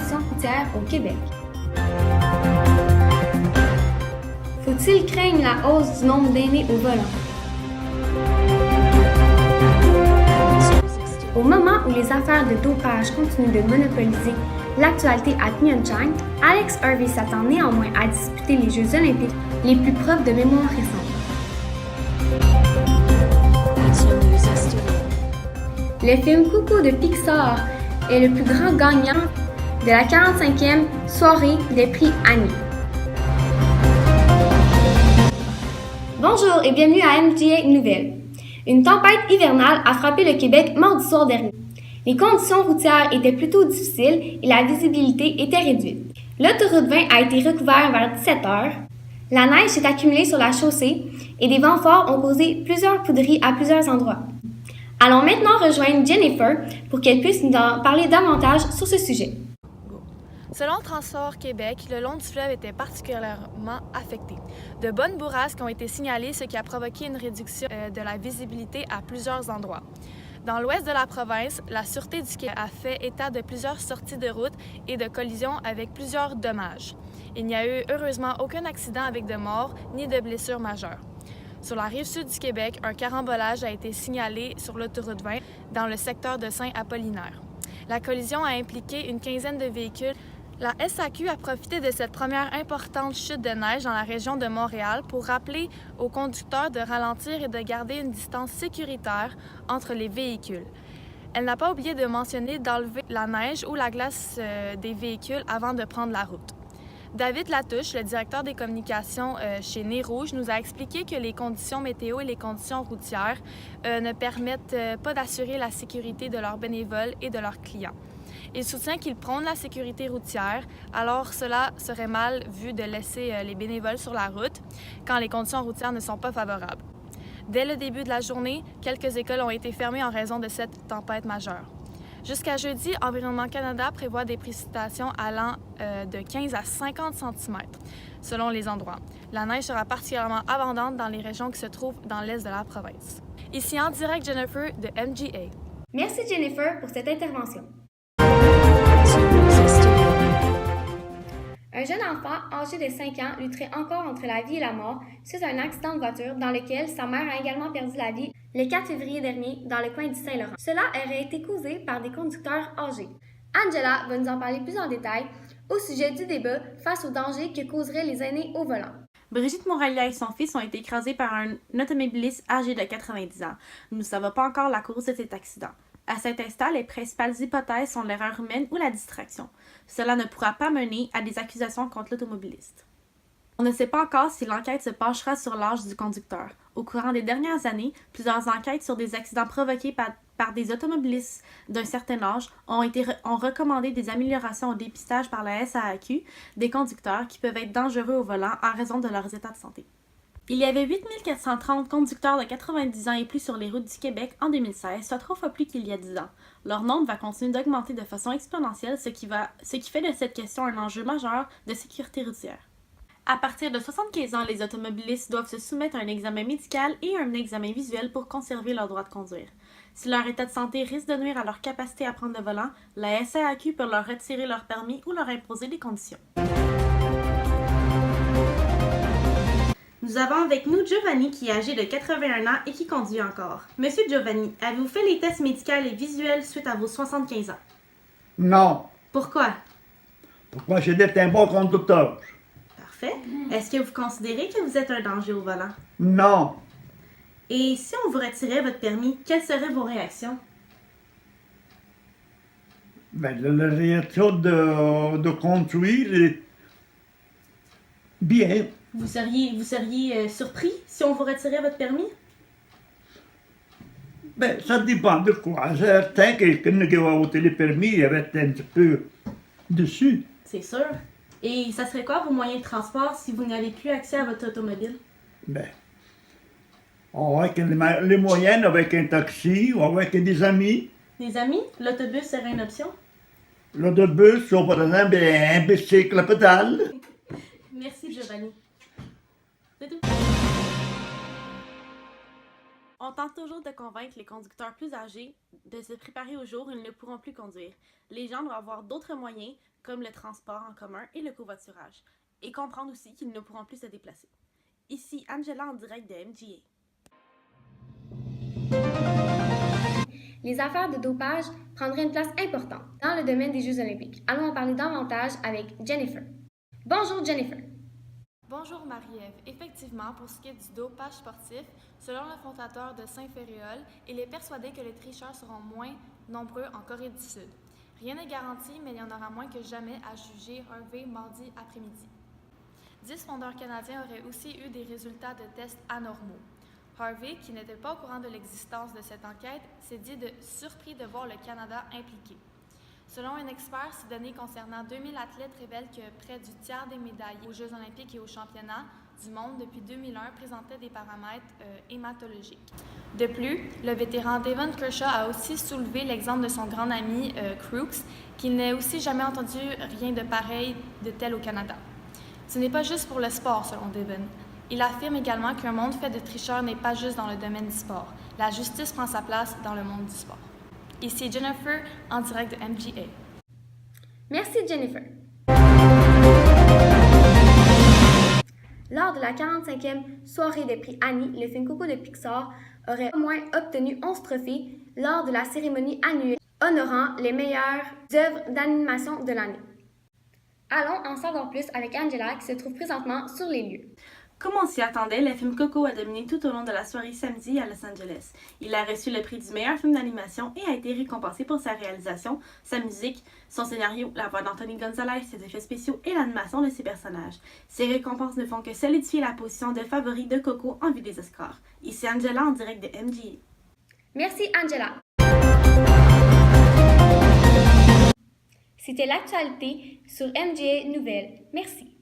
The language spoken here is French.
conditions routières au Québec. Faut-il craindre la hausse du nombre d'aînés au volant? Au moment où les affaires de dopage continuent de monopoliser l'actualité à Pyeongchang, Alex Hervey s'attend néanmoins à disputer les Jeux olympiques les plus preuves de mémoire récente. Le film Coco de Pixar est le plus grand gagnant de la 45e soirée des prix Annie. Bonjour et bienvenue à MGA Nouvelles. Une tempête hivernale a frappé le Québec mardi soir dernier. Les conditions routières étaient plutôt difficiles et la visibilité était réduite. L'autoroute 20 a été recouverte vers 17 h. La neige s'est accumulée sur la chaussée et des vents forts ont causé plusieurs poudries à plusieurs endroits. Allons maintenant rejoindre Jennifer pour qu'elle puisse nous en parler davantage sur ce sujet. Selon Transport Québec, le long du fleuve était particulièrement affecté. De bonnes bourrasques ont été signalées, ce qui a provoqué une réduction de la visibilité à plusieurs endroits. Dans l'ouest de la province, la Sûreté du Québec a fait état de plusieurs sorties de route et de collisions avec plusieurs dommages. Il n'y a eu heureusement aucun accident avec de morts ni de blessures majeures. Sur la rive sud du Québec, un carambolage a été signalé sur l'autoroute 20 dans le secteur de Saint-Apollinaire. La collision a impliqué une quinzaine de véhicules. La SAQ a profité de cette première importante chute de neige dans la région de Montréal pour rappeler aux conducteurs de ralentir et de garder une distance sécuritaire entre les véhicules. Elle n'a pas oublié de mentionner d'enlever la neige ou la glace des véhicules avant de prendre la route. David Latouche, le directeur des communications chez Nez Rouge, nous a expliqué que les conditions météo et les conditions routières ne permettent pas d'assurer la sécurité de leurs bénévoles et de leurs clients. Il soutient qu'ils prônent la sécurité routière, alors cela serait mal vu de laisser les bénévoles sur la route quand les conditions routières ne sont pas favorables. Dès le début de la journée, quelques écoles ont été fermées en raison de cette tempête majeure. Jusqu'à jeudi, Environnement Canada prévoit des précipitations allant de 15 à 50 cm selon les endroits. La neige sera particulièrement abondante dans les régions qui se trouvent dans l'est de la province. Ici en direct, Jennifer de MGA. Merci Jennifer pour cette intervention. Un jeune enfant âgé de 5 ans lutterait encore entre la vie et la mort suite à un accident de voiture dans lequel sa mère a également perdu la vie le 4 février dernier dans le coin du Saint-Laurent. Cela aurait été causé par des conducteurs âgés. Angela va nous en parler plus en détail au sujet du débat face aux dangers que causeraient les aînés au volant. Brigitte Moralia et son fils ont été écrasés par un automobiliste âgé de 90 ans. Nous ne savons pas encore la cause de cet accident. À cet instant, les principales hypothèses sont l'erreur humaine ou la distraction. Cela ne pourra pas mener à des accusations contre l'automobiliste. On ne sait pas encore si l'enquête se penchera sur l'âge du conducteur. Au courant des dernières années, plusieurs enquêtes sur des accidents provoqués par des automobilistes d'un certain âge ont recommandé des améliorations au dépistage par la SAQ des conducteurs qui peuvent être dangereux au volant en raison de leurs états de santé. Il y avait 8 430 conducteurs de 90 ans et plus sur les routes du Québec en 2016, soit 3 fois plus qu'il y a 10 ans. Leur nombre va continuer d'augmenter de façon exponentielle, ce qui fait de cette question un enjeu majeur de sécurité routière. À partir de 75 ans, les automobilistes doivent se soumettre à un examen médical et un examen visuel pour conserver leur droit de conduire. Si leur état de santé risque de nuire à leur capacité à prendre le volant, la SAQ peut leur retirer leur permis ou leur imposer des conditions. Nous avons avec nous Giovanni qui est âgé de 81 ans et qui conduit encore. Monsieur Giovanni, avez-vous fait les tests médicaux et visuels suite à vos 75 ans? Non. Pourquoi? Pourquoi j'étais un bon conducteur? Parfait. Est-ce que vous considérez que vous êtes un danger au volant? Non. Et si on vous retirait votre permis, quelles seraient vos réactions? Ben, la réaction de conduire est bien. Vous seriez surpris si on vous retirait votre permis? Ben, ça dépend de quoi. Certains, quelqu'un qui va ôter les permis, il va être un petit peu dessus. C'est sûr. Et ça serait quoi vos moyens de transport si vous n'avez plus accès à votre automobile? Ben, avec les moyens, avec un taxi ou avec des amis. Des amis? L'autobus serait une option? L'autobus, ou par exemple un bicycle à pédale. Merci Giovanni. C'est tout. On tente toujours de convaincre les conducteurs plus âgés de se préparer au jour où ils ne pourront plus conduire. Les gens doivent avoir d'autres moyens, comme le transport en commun et le covoiturage, et comprendre aussi qu'ils ne pourront plus se déplacer. Ici Angela en direct de MGA. Les affaires de dopage prendraient une place importante dans le domaine des Jeux olympiques. Allons en parler davantage avec Jennifer. Bonjour Jennifer. Bonjour Marie-Ève. Effectivement, pour ce qui est du dopage sportif, selon le fondateur de Saint-Féréol, il est persuadé que les tricheurs seront moins nombreux en Corée du Sud. Rien n'est garanti, mais il y en aura moins que jamais, à juger Harvey mardi après-midi. 10 fondeurs canadiens auraient aussi eu des résultats de tests anormaux. Harvey, qui n'était pas au courant de l'existence de cette enquête, s'est dit surpris de voir le Canada impliqué. Selon un expert, ces données concernant 2000 athlètes révèlent que près du tiers des médaillés aux Jeux olympiques et aux championnats du monde depuis 2001 présentaient des paramètres hématologiques. De plus, le vétéran Devon Kershaw a aussi soulevé l'exemple de son grand ami Crooks, qui n'a aussi jamais entendu rien de pareil de tel au Canada. Ce n'est pas juste pour le sport, selon Devon. Il affirme également qu'un monde fait de tricheurs n'est pas juste dans le domaine du sport. La justice prend sa place dans le monde du sport. Ici Jennifer, en direct de MGA. Merci Jennifer. Lors de la 45e soirée des prix Annie, le film Coco de Pixar aurait au moins obtenu 11 trophées lors de la cérémonie annuelle honorant les meilleures œuvres d'animation de l'année. Allons en savoir plus avec Angela qui se trouve présentement sur les lieux. Comme on s'y attendait, le film Coco a dominé tout au long de la soirée samedi à Los Angeles. Il a reçu le prix du meilleur film d'animation et a été récompensé pour sa réalisation, sa musique, son scénario, la voix d'Anthony Gonzalez, ses effets spéciaux et l'animation de ses personnages. Ces récompenses ne font que solidifier la position de favori de Coco en vue des Oscars. Ici Angela en direct de MGA. Merci Angela. C'était l'actualité sur MGA Nouvelles. Merci.